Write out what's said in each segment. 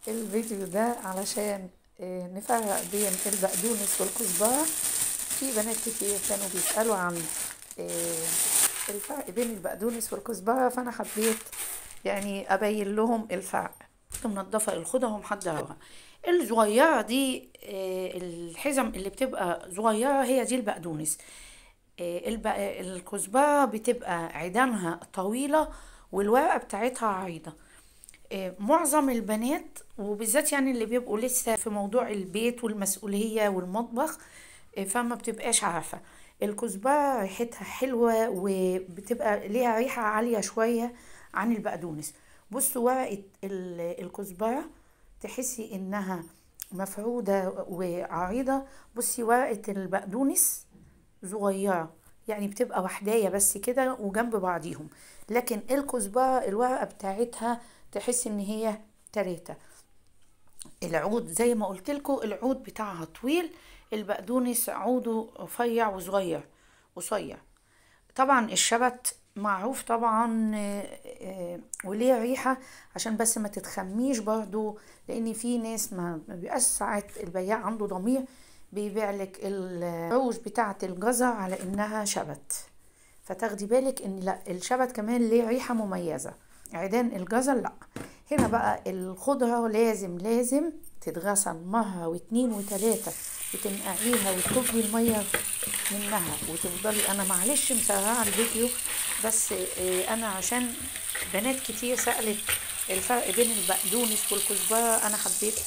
الفيديو ده علشان نفرق بين البقدونس والكزبرة. في بنات كتير كانوا بيسألوا عن آه، الفرق بين البقدونس والكزبرة، فأنا حبيت يعني أبين لهم الفرق. منضفة الخضرة ومحضرها. الصغيرة دي الحزم اللي بتبقى صغيرة هي دي البقدونس. الكزبرة بتبقى عيدانها طويلة والورقة بتاعتها عريضة. معظم البنات وبالذات يعني اللي بيبقوا لسه في موضوع البيت والمسؤولية والمطبخ، فما بتبقاش عارفة. الكزبرة ريحتها حلوة وبتبقى ليها ريحة عالية شوية عن البقدونس. بصوا ورقة الكزبرة تحسي انها مفرودة وعريضة. بصي ورقة البقدونس صغيرة، يعني بتبقى وحداية بس كده وجنب بعضيهم. لكن الكزبرة الورقة بتاعتها تحس ان هي تلاتة. العود زي ما قلت لكم العود بتاعها طويل، البقدونس عوده رفيع وصغير قصير. طبعا الشبت معروف طبعا، وليه ريحة عشان بس ما تتخميش برضو، لان في ناس ما بيبقاش ساعات البياع عنده ضمير بيبيع لك العروش بتاعة الجزر على انها شبت، فتاخدي بالك ان لا، الشبت كمان ليه ريحة مميزة، عيدان الجزر لا. هنا بقى الخضرة لازم تتغسل مرة واتنين وتلاتة، وتنقعيها وتكبي المية منها وتفضلي. انا معلش مسرعة الفيديو بس انا عشان بنات كتير سألت الفرق بين البقدونس والكزبرة، انا حبيت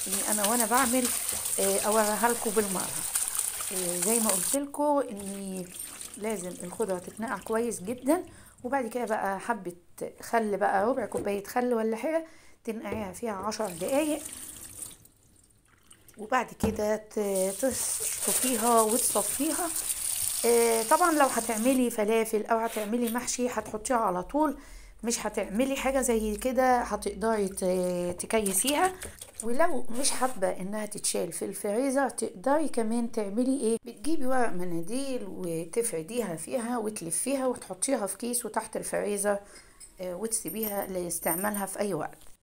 اني انا وانا بعمل اوريها لكم بالمرة. زي ما قلت لكم اني لازم الخضرة تتنقع كويس جدا، وبعد كده بقى حبة خل، بقى ربع كوباية خل ولا حاجة، تنقعيها فيها 10 دقايق، وبعد كده تشطفيها وتصفيها. طبعا لو هتعملي فلافل او هتعملي محشي هتحطيها على طول، مش هتعملي حاجة زي كده هتقدري تكيسيها. ولو مش حابة انها تتشال في الفريزر تقدري كمان تعملي ايه، بتجيبي ورق مناديل وتفرديها فيها وتلفيها وتحطيها في كيس وتحت الفريزر، وتسيبيها لاستعمالها في اي وقت.